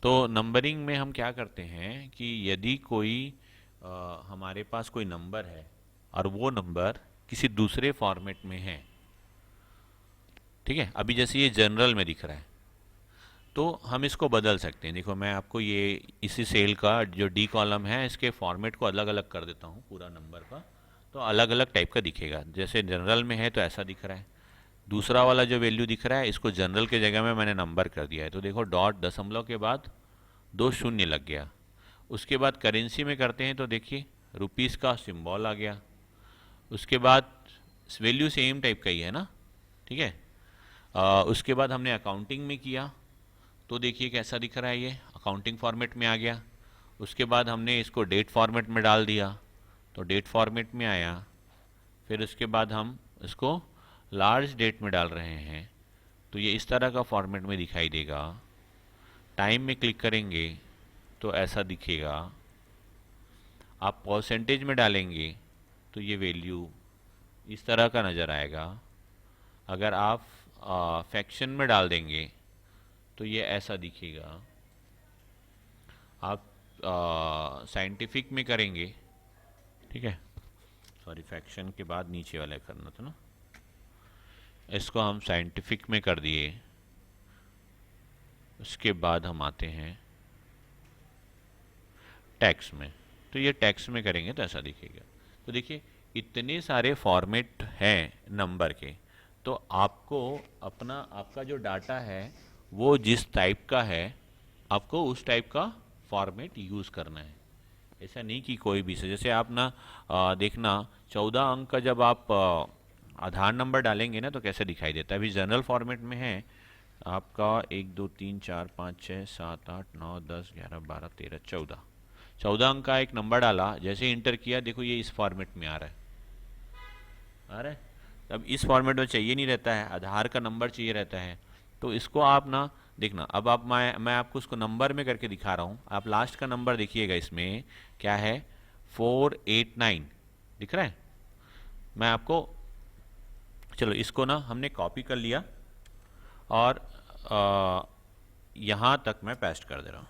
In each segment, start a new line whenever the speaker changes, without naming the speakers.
तो नंबरिंग में हम क्या करते हैं कि यदि कोई हमारे पास कोई नंबर है और वो नंबर किसी दूसरे फॉर्मेट में है, ठीक है, अभी जैसे ये जनरल में दिख रहा है, तो हम इसको बदल सकते हैं। देखो मैं आपको ये इसी सेल का जो डी कॉलम है इसके फॉर्मेट को अलग अलग कर देता हूँ पूरा नंबर का, तो अलग अलग टाइप का दिखेगा। जैसे जनरल में है तो ऐसा दिख रहा है, दूसरा वाला जो वैल्यू दिख रहा है इसको जनरल के जगह में मैंने नंबर कर दिया है, तो देखो डॉट दशमलव के बाद दो शून्य लग गया। उसके बाद करेंसी में करते हैं तो देखिए रुपीस का सिंबल आ गया। उसके बाद वैल्यू सेम टाइप का ही है ना, ठीक है। उसके बाद हमने अकाउंटिंग में किया तो देखिए कैसा दिख रहा है, ये अकाउंटिंग फॉर्मेट में आ गया। उसके बाद हमने इसको डेट फॉर्मेट में डाल दिया तो डेट फॉर्मेट में आया। फिर उसके बाद हम इसको लार्ज डेट में डाल रहे हैं तो ये इस तरह का फॉर्मेट में दिखाई देगा। टाइम में क्लिक करेंगे तो ऐसा दिखेगा। आप परसेंटेज में डालेंगे तो ये वैल्यू इस तरह का नज़र आएगा। अगर आप फ्रैक्शन में डाल देंगे तो ये ऐसा दिखेगा। आप साइंटिफिक में करेंगे, ठीक है, सॉरी फ्रैक्शन के बाद नीचे वाला करना था ना, इसको हम साइंटिफिक में कर दिए। उसके बाद हम आते हैं टैक्स में, तो ये टैक्स में करेंगे तो ऐसा दिखेगा। तो देखिए इतने सारे फॉर्मेट हैं नंबर के, तो आपको अपना आपका जो डाटा है वो जिस टाइप का है आपको उस टाइप का फॉर्मेट यूज़ करना है। ऐसा नहीं कि कोई भी से, जैसे आप ना देखना 14 अंक का जब आप आधार नंबर डालेंगे ना तो कैसे दिखाई देता है। अभी जनरल फॉर्मेट में है आपका 1 2 3 4 5 6 7 8 9 10 11 12 13 14, 14 अंक का एक नंबर डाला, जैसे इंटर किया देखो ये इस फॉर्मेट में आ रहा है, आ रहा है। अब इस फॉर्मेट में चाहिए नहीं रहता है, आधार का नंबर चाहिए रहता है। तो इसको आप ना देखना, अब आप मैं आपको उसको नंबर में करके दिखा रहा हूँ। आप लास्ट का नंबर देखिएगा, इसमें क्या है 489 दिख रहा है। मैं आपको, चलो इसको ना हमने कॉपी कर लिया और यहाँ तक मैं पेस्ट कर दे रहा हूँ,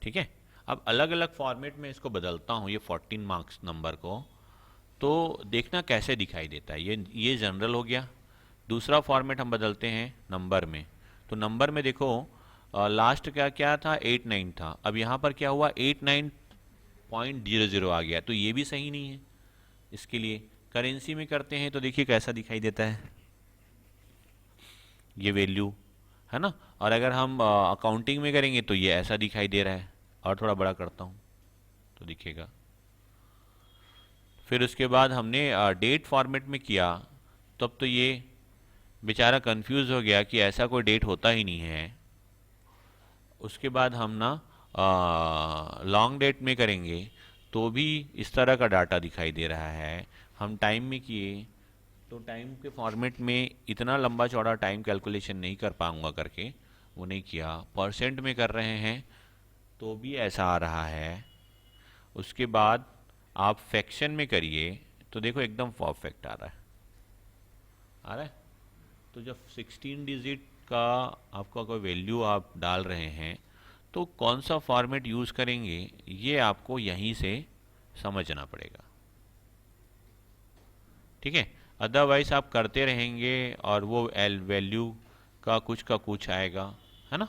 ठीक है। अब अलग अलग फॉर्मेट में इसको बदलता हूँ ये 14 मार्क्स नंबर को, तो देखना कैसे दिखाई देता है। ये जनरल हो गया। दूसरा फॉर्मेट हम बदलते हैं नंबर में, तो नंबर में देखो लास्ट का क्या था 89 था, अब यहाँ पर क्या हुआ 89.00 आ गया, तो ये भी सही नहीं है। इसके लिए करेंसी में करते हैं तो देखिए कैसा दिखाई देता है ये वैल्यू, है ना। और अगर हम अकाउंटिंग में करेंगे तो ये ऐसा दिखाई दे रहा है। और थोड़ा बड़ा करता हूँ तो दिखेगा। फिर उसके बाद हमने डेट फॉर्मेट में किया, तब तो ये बेचारा कंफ्यूज हो गया कि ऐसा कोई डेट होता ही नहीं है। उसके बाद हम ना लॉन्ग डेट में करेंगे तो भी इस तरह का डाटा दिखाई दे रहा है। हम टाइम में किए तो टाइम के फॉर्मेट में इतना लंबा चौड़ा टाइम कैलकुलेशन नहीं कर पाऊंगा करके वो नहीं किया। परसेंट में कर रहे हैं तो भी ऐसा आ रहा है। उसके बाद आप फ्रैक्शन में करिए तो देखो एकदम परफेक्ट आ रहा है, आ रहा है। तो जब 16 डिजिट का आपका कोई वैल्यू आप डाल रहे हैं तो कौन सा फॉर्मेट यूज़ करेंगे ये आपको यहीं से समझना पड़ेगा, ठीक है। अदरवाइज आप करते रहेंगे और वो एल वैल्यू का कुछ आएगा, है ना।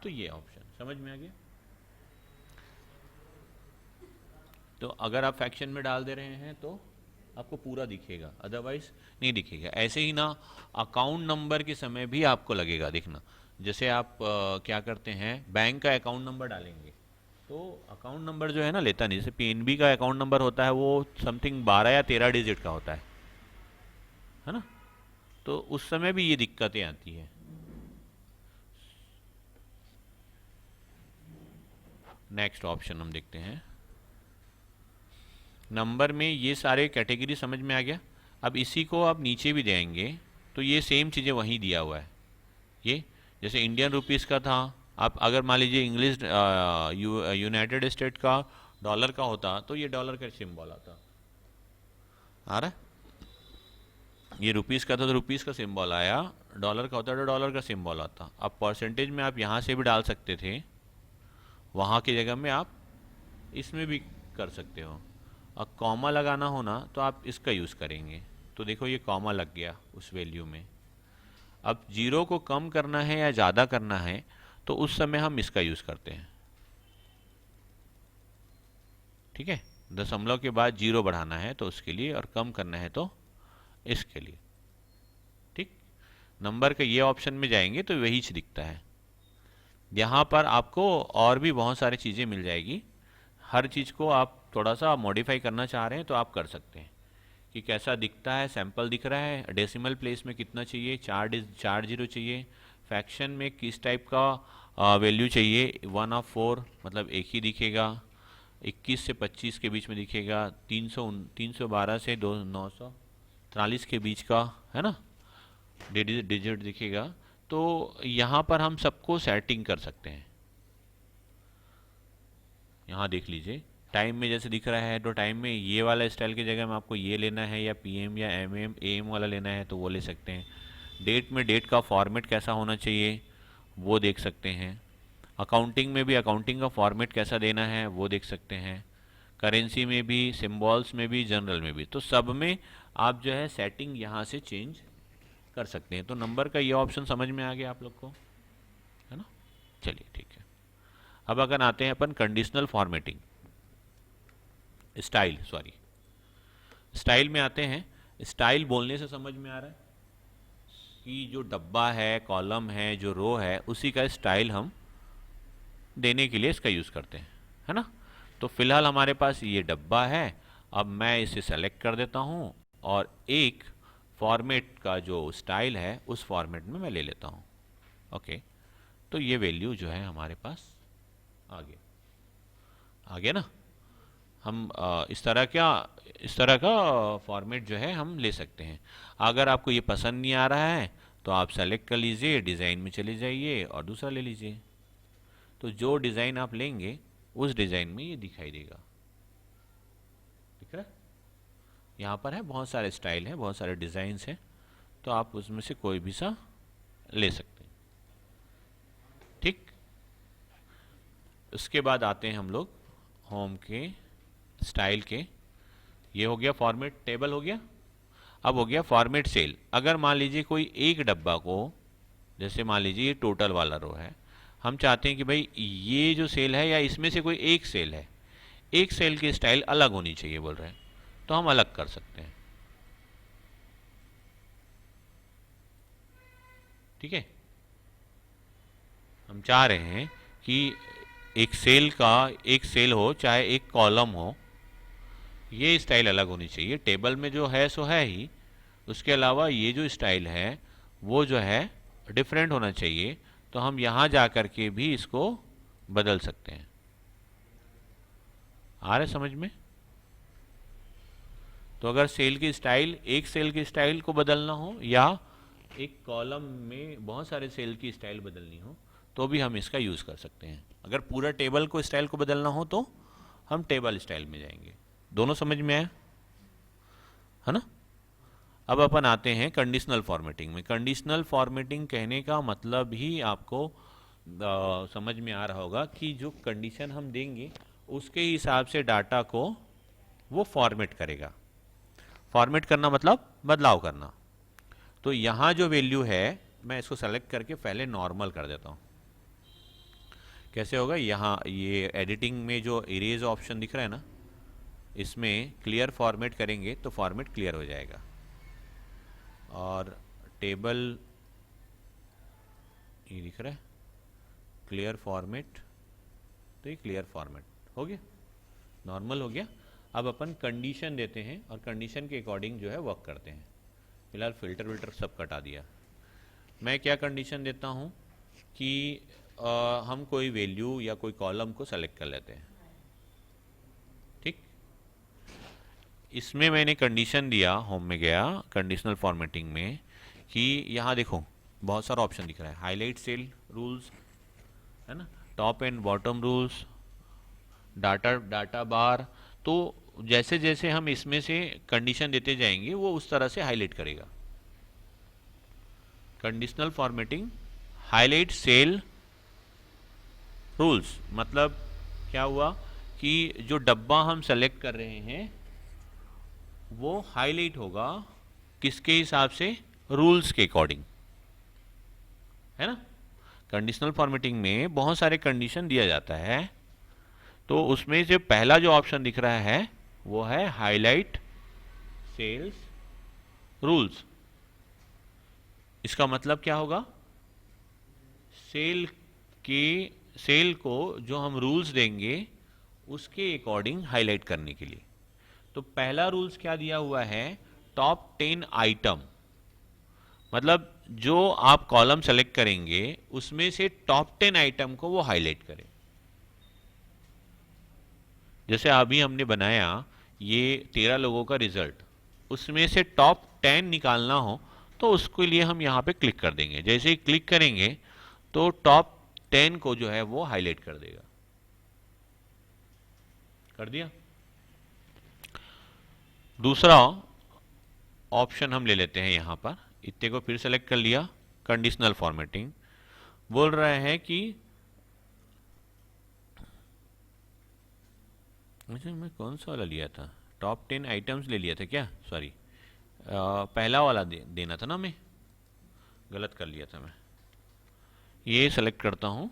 तो ये ऑप्शन समझ में आ गया। तो अगर आप फ्रैक्शन में डाल दे रहे हैं तो आपको पूरा दिखेगा, अदरवाइज नहीं दिखेगा। ऐसे ही ना अकाउंट नंबर के समय भी आपको लगेगा देखना। जैसे आप क्या करते हैं बैंक का अकाउंट नंबर डालेंगे तो अकाउंट नंबर जो है ना लेता नहीं। जैसे पीएनबी का अकाउंट नंबर होता है वो समथिंग 12 या 13 डिजिट का होता है ना। तो उस समय भी ये दिक्कतें आती है। नेक्स्ट ऑप्शन हम देखते हैं। नंबर में ये सारे कैटेगरी समझ में आ गया। अब इसी को आप नीचे भी देंगे तो ये सेम चीज़ें वहीं दिया हुआ है। ये जैसे इंडियन रुपीस का था, आप अगर मान लीजिए इंग्लिश यूनाइटेड स्टेट का डॉलर का होता तो ये डॉलर का सिंबल आता, आ रहा है। ये रुपीज़ का था तो रुपीज़ का सिंबल आया, डॉलर का होता तो डॉलर का सिंबल आता। अब परसेंटेज में आप यहाँ से भी डाल सकते थे, वहाँ की जगह में आप इसमें भी कर सकते हो। अब कॉमा लगाना हो ना तो आप इसका यूज़ करेंगे, तो देखो ये कॉमा लग गया उस वैल्यू में। अब जीरो को कम करना है या ज़्यादा करना है तो उस समय हम इसका यूज़ करते हैं। ठीक है, दशमलव के बाद जीरो बढ़ाना है तो उसके लिए, और कम करना है तो इसके लिए। ठीक, नंबर के ये ऑप्शन में जाएंगे तो वही चीज़ दिखता है। यहाँ पर आपको और भी बहुत सारी चीज़ें मिल जाएगी। हर चीज़ को आप थोड़ा सा मॉडिफाई करना चाह रहे हैं तो आप कर सकते हैं कि कैसा दिखता है। सैंपल दिख रहा है, डेसिमल प्लेस में कितना चाहिए, चार जीरो चाहिए, फ्रैक्शन में किस टाइप का वैल्यू चाहिए, 1/4 मतलब एक ही दिखेगा, 21 से 25 के बीच में दिखेगा, 312 से 943 के बीच का, है ना, डिजिट दिखेगा। तो यहाँ पर हम सबको सेटिंग कर सकते हैं। यहाँ देख लीजिए, टाइम में जैसे दिख रहा है तो टाइम में ये वाला स्टाइल की जगह में आपको ये लेना है, या पीएम या एमएम एम वाला लेना है तो वो ले सकते हैं। डेट में डेट का फॉर्मेट कैसा होना चाहिए वो देख सकते हैं। अकाउंटिंग में भी अकाउंटिंग का फॉर्मेट कैसा देना है वो देख सकते हैं। करेंसी में भी, सिंबल्स में भी, जनरल में भी, तो सब में आप जो है सेटिंग यहाँ से चेंज कर सकते हैं। तो नंबर का ये ऑप्शन समझ में आ गया आप लोग को, है ना। चलिए ठीक है, अब अगर आते हैं अपन कंडीशनल फॉर्मेटिंग, स्टाइल में आते हैं। स्टाइल बोलने से समझ में आ रहा है कि जो डब्बा है, कॉलम है, जो रो है, उसी का स्टाइल हम देने के लिए इसका यूज़ करते हैं, है ना। तो फिलहाल हमारे पास ये डब्बा है, अब मैं इसे सेलेक्ट कर देता हूँ और एक फॉर्मेट का जो स्टाइल है उस फॉर्मेट में मैं ले लेता हूँ। ओके, तो ये वैल्यू जो है हमारे पास आ गया ना। हम इस तरह का फॉर्मेट जो है हम ले सकते हैं। अगर आपको ये पसंद नहीं आ रहा है तो आप सेलेक्ट कर लीजिए, डिज़ाइन में चले जाइए और दूसरा ले लीजिए। तो जो डिज़ाइन आप लेंगे उस डिज़ाइन में ये दिखाई देगा। दिख रहा है, यहाँ पर है बहुत सारे स्टाइल हैं, बहुत सारे डिज़ाइंस हैं, तो आप उसमें से कोई भी सा ले सकते हैं। ठीक, उसके बाद आते हैं हम लोग होम के स्टाइल के। ये हो गया फॉर्मेट टेबल हो गया। अब हो गया फॉर्मेट सेल। अगर मान लीजिए कोई एक डब्बा को, जैसे मान लीजिए ये टोटल वाला रो है, हम चाहते हैं कि भाई ये जो सेल है या इसमें से कोई एक सेल है, एक सेल की स्टाइल अलग होनी चाहिए बोल रहे हैं, तो हम अलग कर सकते हैं। ठीक है, हम चाह रहे हैं कि एक सेल हो चाहे एक कॉलम हो, ये स्टाइल अलग होनी चाहिए। टेबल में जो है सो है ही, उसके अलावा ये जो स्टाइल है वो जो है डिफरेंट होना चाहिए। तो हम यहाँ जा कर के भी इसको बदल सकते हैं। आ रहा है समझ में। तो अगर एक सेल की स्टाइल को बदलना हो या एक कॉलम में बहुत सारे सेल की स्टाइल बदलनी हो तो भी हम इसका यूज़ कर सकते हैं। अगर पूरा टेबल को स्टाइल को बदलना हो तो हम टेबल स्टाइल में जाएंगे। दोनों समझ में आया, है ना। अब अपन आते हैं कंडीशनल फॉर्मेटिंग में। कंडीशनल फॉर्मेटिंग कहने का मतलब ही आपको समझ में आ रहा होगा कि जो कंडीशन हम देंगे उसके हिसाब से डाटा को वो फॉर्मेट करेगा। फॉर्मेट करना मतलब बदलाव करना। तो यहाँ जो वैल्यू है मैं इसको सेलेक्ट करके पहले नॉर्मल कर देता हूँ। कैसे होगा, यहाँ ये एडिटिंग में जो इरेज ऑप्शन दिख रहा है ना, इसमें क्लियर फॉर्मेट करेंगे तो फॉर्मेट क्लियर हो जाएगा। और टेबल ये दिख रहा है क्लियर फॉर्मेट, तो ये क्लियर फॉर्मेट हो गया, नॉर्मल हो गया। अब अपन कंडीशन देते हैं और कंडीशन के अकॉर्डिंग जो है वर्क करते हैं। फिलहाल फिल्टर सब कटा दिया। मैं क्या कंडीशन देता हूँ कि हम कोई वैल्यू या कोई कॉलम को सेलेक्ट कर लेते हैं। ठीक, इसमें मैंने कंडीशन दिया, होम में गया कंडीशनल फॉर्मेटिंग में, कि यहाँ देखो बहुत सारा ऑप्शन दिख रहा है। हाईलाइट सेल रूल्स, है ना, top and bottom rules, data bar. तो जैसे जैसे हम इसमें से कंडीशन देते जाएंगे वो उस तरह से हाईलाइट करेगा। Conditional formatting highlight cell rules, मतलब क्या हुआ कि जो डब्बा हम सेलेक्ट कर रहे हैं वो हाईलाइट होगा किसके हिसाब से, रूल्स के अकॉर्डिंग, है ना। कंडीशनल फॉर्मेटिंग में बहुत सारे कंडीशन दिया जाता है, तो उसमें से पहला जो ऑप्शन दिख रहा है वो है हाईलाइट सेल्स रूल्स। इसका मतलब क्या होगा, सेल के सेल को जो हम रूल्स देंगे उसके अकॉर्डिंग हाईलाइट करने के लिए। तो पहला रूल्स क्या दिया हुआ है, टॉप 10 आइटम, मतलब जो आप कॉलम सेलेक्ट करेंगे उसमें से टॉप 10 आइटम को वो हाईलाइट करें। जैसे अभी हमने बनाया ये 13 लोगों का रिजल्ट, उसमें से टॉप 10 निकालना हो तो उसके लिए हम यहाँ पे क्लिक कर देंगे। जैसे ही क्लिक करेंगे तो टॉप 10 को जो है वो हाईलाइट कर देगा। कर दिया। दूसरा ऑप्शन हम ले लेते हैं, यहाँ पर इतने को फिर सेलेक्ट कर लिया। कंडीशनल फॉर्मेटिंग बोल रहे हैं कि अच्छा मैं कौन सा वाला लिया था, टॉप 10 आइटम्स ले लिया था क्या, सॉरी पहला वाला देना था ना, मैं गलत कर लिया था। मैं ये सेलेक्ट करता हूँ,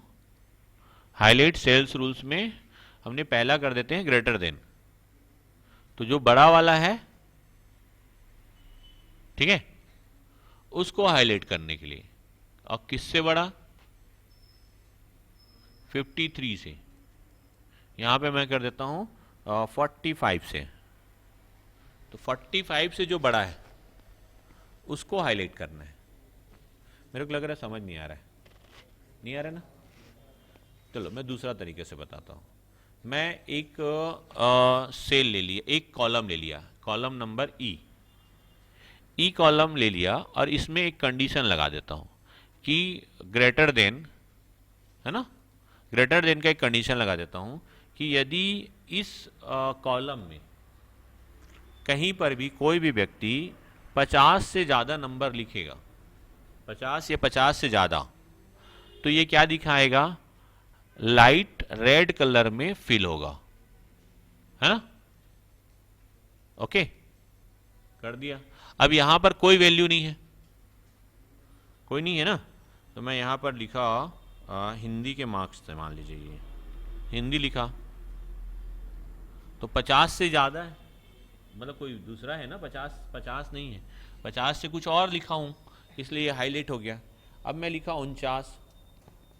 हाईलाइट सेल्स रूल्स में हमने पहला कर देते हैं ग्रेटर देन, तो जो बड़ा वाला है, ठीक है, उसको हाईलाइट करने के लिए। और किससे बड़ा, 53 से, यहां पे मैं कर देता हूं 45 से। तो 45 से जो बड़ा है उसको हाईलाइट करना है। मेरे को लग रहा है समझ नहीं आ रहा है, नहीं आ रहा है ना। चलो मैं दूसरा तरीके से बताता हूं। मैं एक सेल ले लिया, एक कॉलम ले लिया, कॉलम नंबर ई कॉलम ले लिया, और इसमें एक कंडीशन लगा देता हूं कि ग्रेटर देन, है ना, ग्रेटर देन का एक कंडीशन लगा देता हूं कि यदि इस कॉलम में कहीं पर भी कोई भी व्यक्ति 50 से ज़्यादा नंबर लिखेगा, 50 या 50 से ज़्यादा, तो ये क्या दिखाएगा, लाइट रेड कलर में फिल होगा, है ना। ओके, कर दिया। अब यहां पर कोई वैल्यू नहीं है, कोई नहीं है ना, तो मैं यहां पर लिखा हिंदी के मार्क्स थे, मान लीजिए ये हिंदी लिखा, तो 50 से ज़्यादा है, मतलब कोई दूसरा है ना, 50 नहीं है, 50 से कुछ और लिखा हूं, इसलिए ये हाईलाइट हो गया। अब मैं लिखा 49,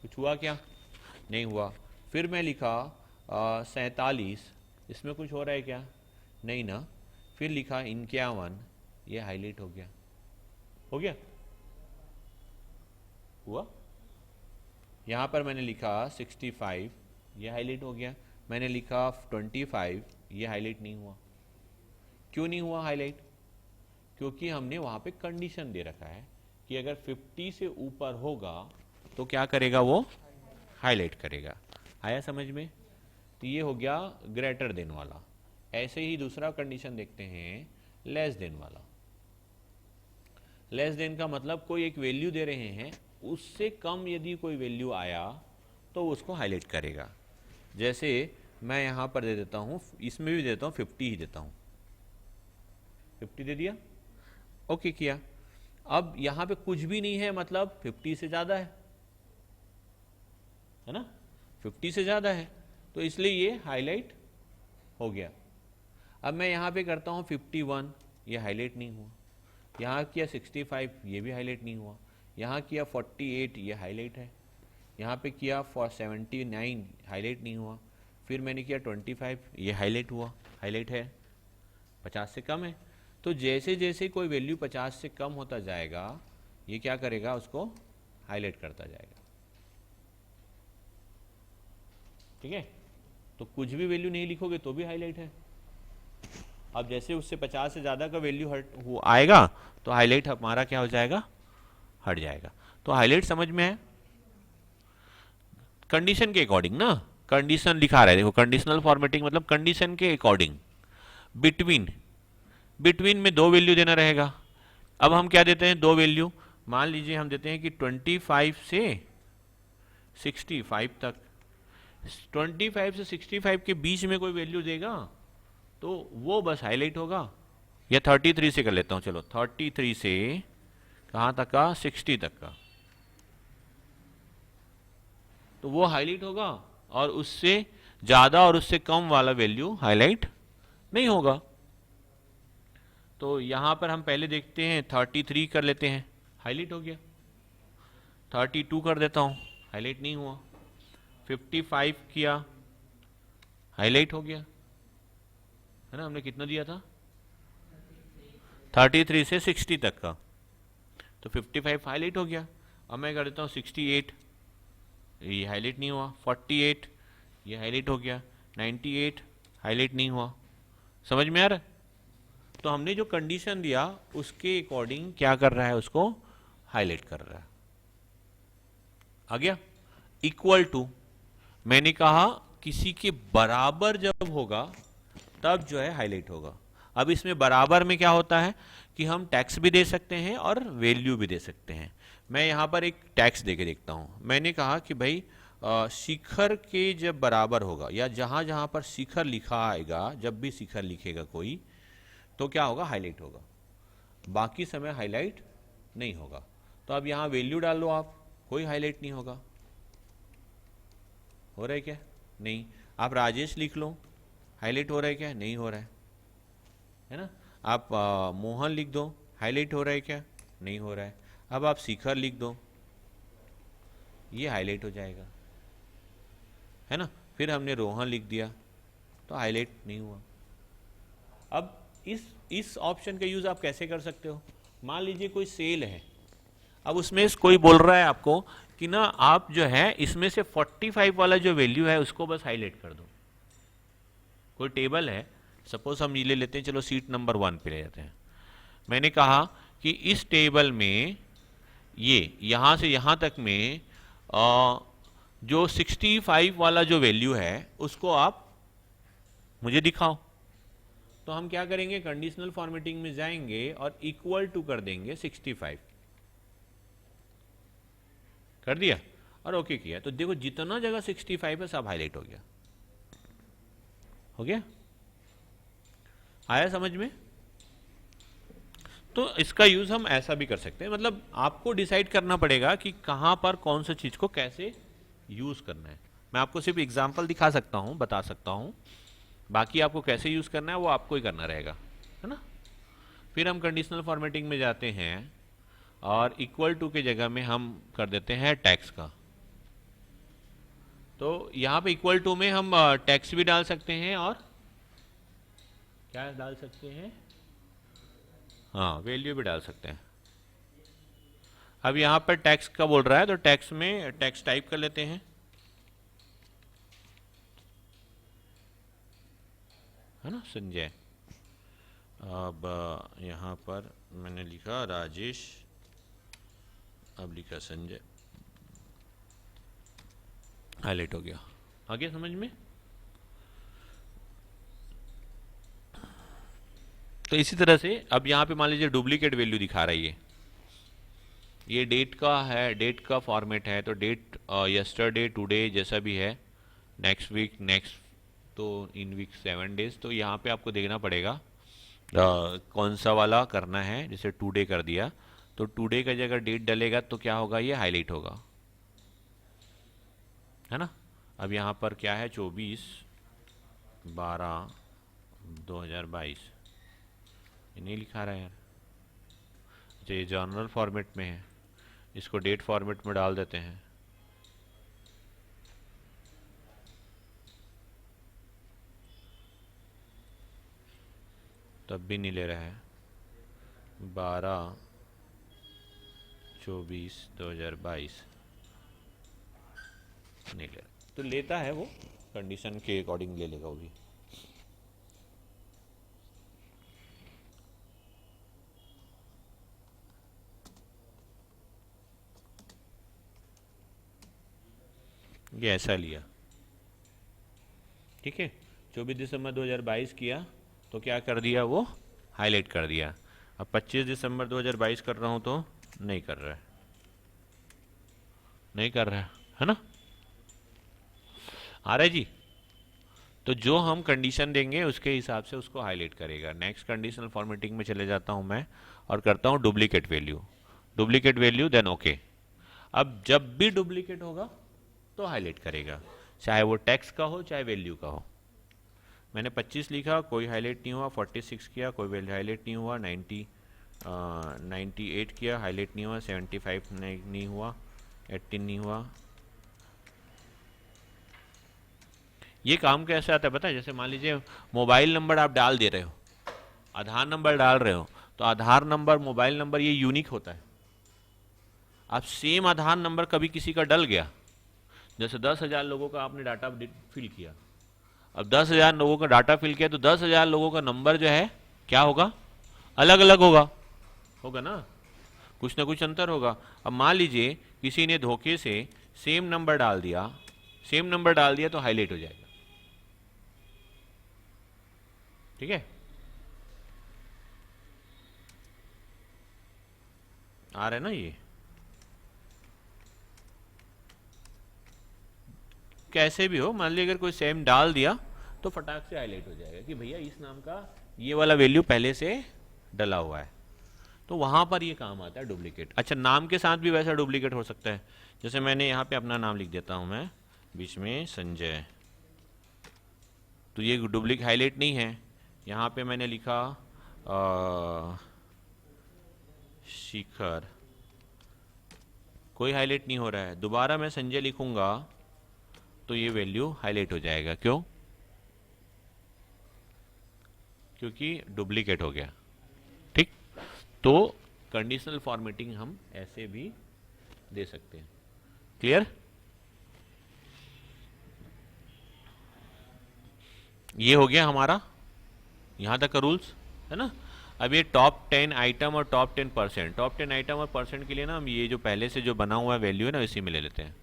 कुछ हुआ क्या, नहीं हुआ। फिर मैं लिखा 47, इसमें कुछ हो रहा है क्या, नहीं ना। फिर लिखा 51, ये हाईलाइट हो गया, हो गया, हुआ। यहाँ पर मैंने लिखा 65, ये हाईलाइट हो गया। मैंने लिखा 25, ये हाईलाइट नहीं हुआ। क्यों नहीं हुआ हाईलाइट, क्योंकि हमने वहाँ पे कंडीशन दे रखा है कि अगर 50 से ऊपर होगा तो क्या करेगा, वो हाईलाइट करेगा। आया समझ में। तो ये हो गया ग्रेटर देन वाला। ऐसे ही दूसरा कंडीशन देखते हैं, लेस देन वाला। लेस देन का मतलब कोई एक वैल्यू दे रहे हैं, उससे कम यदि कोई वैल्यू आया तो उसको हाईलाइट करेगा। जैसे मैं यहाँ पर दे देता हूँ, इसमें भी देता हूँ 50 ही देता हूँ, 50 दे दिया, ओके किया। अब यहाँ पे कुछ भी नहीं है, मतलब 50 से ज़्यादा है ना, 50 से ज़्यादा है, तो इसलिए ये हाईलाइट हो गया। अब मैं यहाँ पे करता हूँ 51, ये हाईलाइट नहीं हुआ। यहाँ किया 65, ये भी हाईलाइट नहीं हुआ। यहाँ किया 48, ये हाईलाइट है। यहाँ पे किया 79, हाईलाइट नहीं हुआ। फिर मैंने किया 25, ये हाईलाइट हुआ, हाईलाइट है। 50 से कम है, तो जैसे जैसे कोई वैल्यू 50 से कम होता जाएगा, ये क्या करेगा, उसको हाईलाइट करता जाएगा। ठीक है, तो कुछ भी वैल्यू नहीं लिखोगे तो भी हाईलाइट है। अब जैसे उससे 50 से ज़्यादा का वैल्यू आएगा तो हाईलाइट हमारा क्या हो जाएगा, हट जाएगा। तो हाईलाइट समझ में है, कंडीशन के अकॉर्डिंग ना, कंडीशन लिखा रहा है, देखो कंडीशनल फॉर्मेटिंग मतलब कंडीशन के अकॉर्डिंग। बिटवीन में 2 वैल्यू देना रहेगा। अब हम क्या देते हैं, 2 वैल्यू, मान लीजिए हम देते हैं कि 25 से 65 तक, 25 से 65 के बीच में कोई वैल्यू देगा तो वो बस हाईलाइट होगा। या 33 से कर लेता हूँ, चलो 33 से कहाँ तक का, 60 तक का, तो वो हाईलाइट होगा, और उससे ज़्यादा और उससे कम वाला वैल्यू हाईलाइट नहीं होगा। तो यहाँ पर हम पहले देखते हैं 33 कर लेते हैं, हाईलाइट हो गया। 32 कर देता हूँ, हाईलाइट नहीं हुआ। 55 किया, हाईलाइट हो गया, है ना। हमने कितना दिया था, 33 से 60 तक का, तो 55 हाईलाइट हो गया। अब मैं कर देता हूँ 68, ये हाईलाइट नहीं हुआ। 48, ये हाईलाइट हो गया। 98, हाईलाइट नहीं हुआ। समझ में आ रहा है? तो हमने जो कंडीशन दिया उसके अकॉर्डिंग क्या कर रहा है, उसको हाईलाइट कर रहा है। आ गया। इक्वल टू, मैंने कहा किसी के बराबर जब होगा तब जो है हाईलाइट होगा। अब इसमें बराबर में क्या होता है कि हम टैक्स भी दे सकते हैं और वैल्यू भी दे सकते हैं। मैं यहाँ पर एक टैक्स दे के देखता हूँ। मैंने कहा कि भाई शिखर के जब बराबर होगा, या जहाँ जहाँ पर शिखर लिखा आएगा, जब भी शिखर लिखेगा कोई, तो क्या होगा, हाईलाइट होगा। बाकी समय हाईलाइट नहीं होगा। तो अब यहाँ वैल्यू डाल लो आप, कोई हाईलाइट नहीं होगा। हो रहा है क्या? नहीं। आप राजेश लिख लो, हाईलाइट हो रहा है क्या? नहीं हो रहा है ना। आप मोहन लिख दो, हाईलाइट हो रहा है क्या? नहीं हो रहा है। अब आप शिखर लिख दो, ये हाईलाइट हो जाएगा, है ना। फिर हमने रोहन लिख दिया तो हाईलाइट नहीं हुआ। अब इस ऑप्शन का यूज़ आप कैसे कर सकते हो? मान लीजिए कोई सेल है, अब उसमें कोई बोल रहा है आपको कि ना आप जो है इसमें से 45 वाला जो वैल्यू है उसको बस हाईलाइट कर दो। कोई टेबल है, सपोज हम ये ले लेते हैं, चलो सीट नंबर 1 पे ले जाते हैं। मैंने कहा कि इस टेबल में ये यहाँ से यहाँ तक में जो 65 वाला जो वैल्यू है उसको आप मुझे दिखाओ। तो हम क्या करेंगे, कंडीशनल फॉर्मेटिंग में जाएंगे और इक्वल टू कर देंगे 65, कर दिया और ओके किया। तो देखो जितना जगह 65 है सब हाईलाइट हो गया। हो गया? आया समझ में? तो इसका यूज हम ऐसा भी कर सकते हैं, मतलब आपको डिसाइड करना पड़ेगा कि कहां पर कौन सी चीज को कैसे यूज करना है। मैं आपको सिर्फ एग्जांपल दिखा सकता हूं, बता सकता हूं, बाकी आपको कैसे यूज करना है वो आपको ही करना रहेगा, है ना। फिर हम कंडीशनल फॉर्मेटिंग में जाते हैं और इक्वल टू के जगह में हम कर देते हैं टैक्स का। तो यहाँ पे इक्वल टू में हम टैक्स भी डाल सकते हैं और क्या डाल सकते हैं, हाँ वैल्यू भी डाल सकते हैं। अब यहाँ पर टैक्स का बोल रहा है तो टैक्स में टैक्स टाइप कर लेते हैं, है ना, संजय। अब यहाँ पर मैंने लिखा राजेश, अब लिखा संजय, हाईलाइट हो गया। आ गया समझ में? तो इसी तरह से अब यहाँ पे मान लीजिए डुप्लीकेट वैल्यू दिखा रहा है, ये डेट का है, डेट का फॉर्मेट है, तो डेट यस्टरडे, टुडे जैसा भी है, नेक्स्ट वीक, नेक्स्ट, तो इन वीक 7 डेज। तो यहाँ पे आपको देखना पड़ेगा कौन सा वाला करना है। जैसे टुडे कर दिया तो टुडे का जगह डेट डलेगा तो क्या होगा, ये हाईलाइट होगा, है ना। अब यहाँ पर क्या है, 24/12/2022, ये नहीं लिखा रहा है यार। अच्छा ये जर्नल फॉर्मेट में है, इसको डेट फॉर्मेट में डाल देते हैं। तब भी नहीं ले रहा है, 12/24/2022 नहीं ले रहा। तो लेता है वो, कंडीशन के अकॉर्डिंग ले लेगा वो भी। ये ऐसा लिया, ठीक है। 24 दिसंबर 2022 किया तो क्या कर दिया, वो हाईलाइट कर दिया। अब 25 दिसंबर 2022 कर रहा हूँ तो नहीं कर रहा है, नहीं कर रहा है ना? आ रहा है जी? तो जो हम कंडीशन देंगे उसके हिसाब से उसको हाईलाइट करेगा। नेक्स्ट कंडीशनल फॉर्मेटिंग में चले जाता हूं मैं और करता हूं duplicate value. Duplicate value then okay. अब जब भी डुप्लीकेट होगा तो हाईलाइट करेगा, चाहे वो टेक्स्ट का हो चाहे वैल्यू का हो। मैंने 25 लिखा, कोई हाईलाइट नहीं हुआ। 46 किया, कोई वैल्यू हाईलाइट नहीं हुआ। 98 किया, हाईलाइट नहीं हुआ। 75 नहीं हुआ। 18 नहीं हुआ। ये काम कैसे आता है पता है? जैसे मान लीजिए मोबाइल नंबर आप डाल दे रहे हो, आधार नंबर डाल रहे हो, तो आधार नंबर मोबाइल नंबर ये यूनिक होता है। अब सेम आधार नंबर कभी किसी का डल गया, जैसे 10,000 लोगों का आपने डाटा फिल किया, अब 10,000 लोगों का डाटा फिल किया तो 10,000 लोगों का नंबर जो है क्या होगा? अलग अलग होगा, होगा ना? कुछ ना कुछ अंतर होगा। अब मान लीजिए किसी ने धोखे से सेम नंबर डाल दिया, सेम नंबर डाल दिया तो हाईलाइट हो जाएगा। ठीक है, आ रहा है ना? ये कैसे भी हो, मान लीजिए अगर कोई सेम डाल दिया तो फटाक से हाईलाइट हो जाएगा कि भैया इस नाम का ये वाला वैल्यू पहले से डला हुआ है। तो वहां पर ये काम आता है डुप्लीकेट। अच्छा, नाम के साथ भी वैसा डुप्लीकेट हो सकता है। जैसे मैंने यहाँ पे अपना नाम लिख देता हूँ मैं, बीच में संजय, तो ये डुप्लीकेट हाईलाइट नहीं है। यहाँ पे मैंने लिखा शिखर, कोई हाईलाइट नहीं हो रहा है। दोबारा मैं संजय लिखूंगा तो ये वैल्यू हाईलाइट हो जाएगा। क्यों? क्योंकि डुप्लीकेट हो गया। ठीक, तो कंडीशनल फॉर्मेटिंग हम ऐसे भी दे सकते हैं। क्लियर? ये हो गया हमारा यहां तक का रूल्स, है ना? अब ये टॉप 10 आइटम और टॉप 10%, टॉप 10 आइटम और परसेंट के लिए ना हम ये जो पहले से जो बना हुआ है वैल्यू है ना, इसी में ले लेते हैं।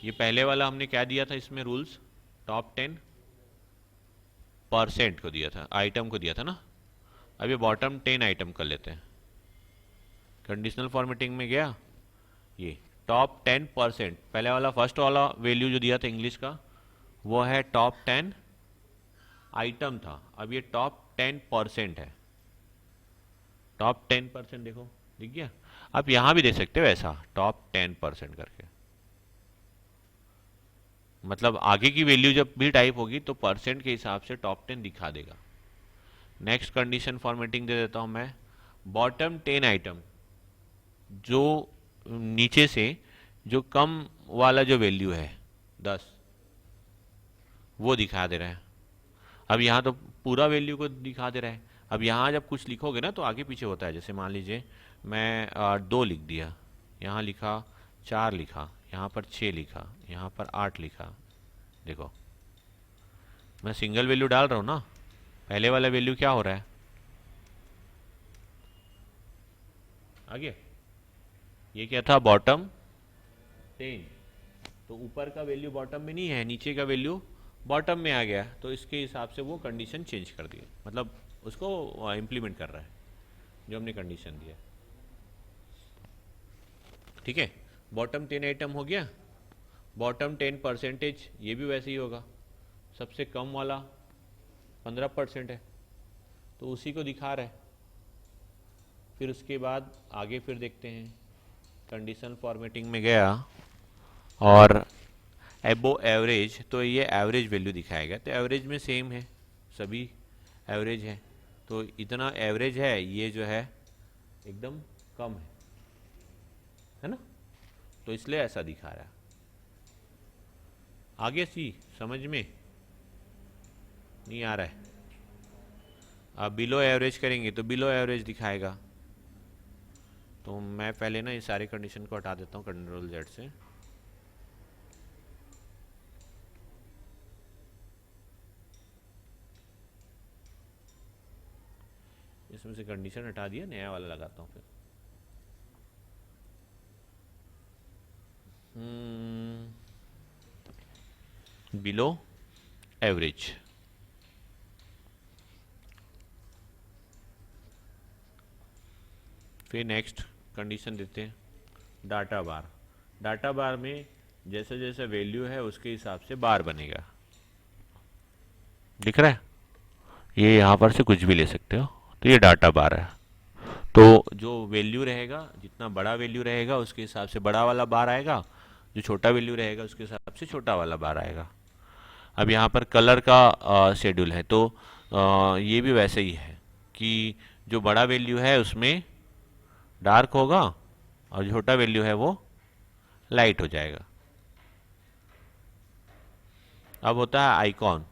ये पहले वाला हमने क्या दिया था इसमें रूल्स? टॉप 10% को दिया था, आइटम को दिया था ना। अब ये बॉटम 10 आइटम कर लेते हैं। कंडीशनल फॉर्मेटिंग में गया, ये टॉप 10%, पहले वाला फर्स्ट वाला वैल्यू जो दिया था इंग्लिश का वो है टॉप 10 आइटम था, अब ये टॉप 10% है। टॉप 10% देखो, दिख गया? आप यहां भी दे सकते हो ऐसा, टॉप 10% करके। मतलब आगे की वैल्यू जब भी टाइप होगी तो परसेंट के हिसाब से टॉप 10 दिखा देगा। नेक्स्ट कंडीशन फॉर्मेटिंग दे देता हूं मैं, बॉटम 10 आइटम, जो नीचे से जो कम वाला जो वैल्यू है 10, वो दिखा दे रहा है। अब यहाँ तो पूरा वैल्यू को दिखा दे रहा है। अब यहाँ जब कुछ लिखोगे ना तो आगे पीछे होता है। जैसे मान लीजिए मैं 2 लिख दिया, यहाँ लिखा 4 लिखा, यहाँ पर 6 लिखा, यहाँ पर 8 लिखा। देखो मैं सिंगल वैल्यू डाल रहा हूँ ना, पहले वाला वैल्यू क्या हो रहा है? आगे ये क्या था? बॉटम 10, तो ऊपर का वैल्यू बॉटम में नहीं है, नीचे का वैल्यू बॉटम में आ गया, तो इसके हिसाब से वो कंडीशन चेंज कर दी, मतलब उसको इम्प्लीमेंट कर रहा है जो हमने कंडीशन दिया। ठीक है, बॉटम 10 आइटम हो गया। बॉटम 10% ये भी वैसे ही होगा, सबसे कम वाला 15% है तो उसी को दिखा रहा है। फिर उसके बाद आगे फिर देखते हैं, कंडीशन फॉर्मेटिंग में गया और एबो एवरेज, तो ये एवरेज वैल्यू दिखाएगा। तो एवरेज में सेम है, सभी एवरेज है, तो इतना एवरेज है, ये जो है एकदम कम है ना? तो इसलिए ऐसा दिखा रहा है। आगे सी समझ में नहीं आ रहा है? अब बिलो एवरेज करेंगे तो बिलो एवरेज दिखाएगा। तो मैं पहले ना ये सारे कंडीशन को हटा देता हूँ कंट्रोल जेड से। इसमें से कंडीशन हटा दिया, नया वाला लगाता हूँ फिर। बिलो एवरेज, फिर नेक्स्ट कंडीशन देते हैं डाटा बार। डाटा बार में जैसे जैसे वैल्यू है उसके हिसाब से बार बनेगा। दिख रहा है? ये यहाँ पर से कुछ भी ले सकते हो, तो ये डाटा बार है। तो जो वैल्यू रहेगा, जितना बड़ा वैल्यू रहेगा उसके हिसाब से बड़ा वाला बार आएगा, जो छोटा वैल्यू रहेगा उसके हिसाब से छोटा वाला बार आएगा। अब यहाँ पर कलर का शेड्यूल है, तो ये भी वैसे ही है कि जो बड़ा वैल्यू है उसमें डार्क होगा और जो छोटा वैल्यू है वो लाइट हो जाएगा। अब होता है आइकॉन,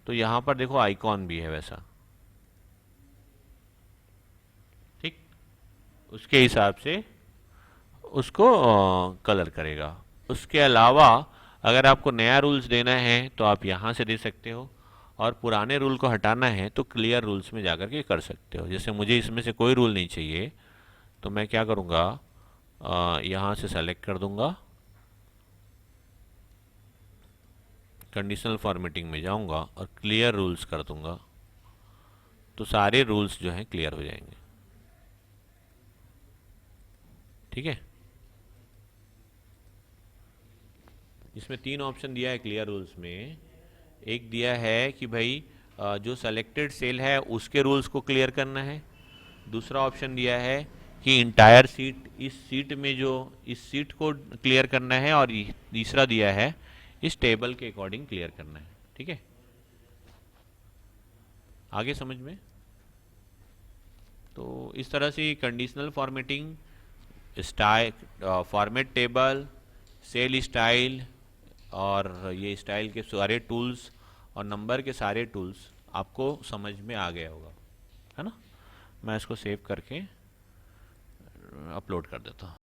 तो यहाँ पर देखो आइकॉन भी है वैसा, ठीक, उसके हिसाब से उसको कलर करेगा। उसके अलावा अगर आपको नया रूल्स देना है तो आप यहाँ से दे सकते हो, और पुराने रूल को हटाना है तो क्लियर रूल्स में जाकर के कर सकते हो। जैसे मुझे इसमें से कोई रूल नहीं चाहिए, तो मैं क्या करूँगा, यहाँ से सेलेक्ट कर दूंगा, कंडीशनल फॉर्मेटिंग में जाऊंगा और क्लियर रूल्स कर दूंगा, तो सारे रूल्स जो हैं क्लियर हो जाएंगे। ठीक है, इसमें 3 ऑप्शन दिया है क्लियर रूल्स में। एक दिया है कि भाई जो सेलेक्टेड सेल है उसके रूल्स को क्लियर करना है। दूसरा ऑप्शन दिया है कि इंटायर सीट, इस सीट में जो इस सीट को क्लियर करना है, और तीसरा दिया है इस टेबल के अकॉर्डिंग क्लियर करना है। ठीक है, आगे समझ में? तो इस तरह से conditional formatting, style, format table, cell style, और ये स्टाइल के सारे टूल्स और नंबर के सारे टूल्स आपको समझ में आ गया होगा, है ना? मैं इसको सेव करके अपलोड कर देता हूँ।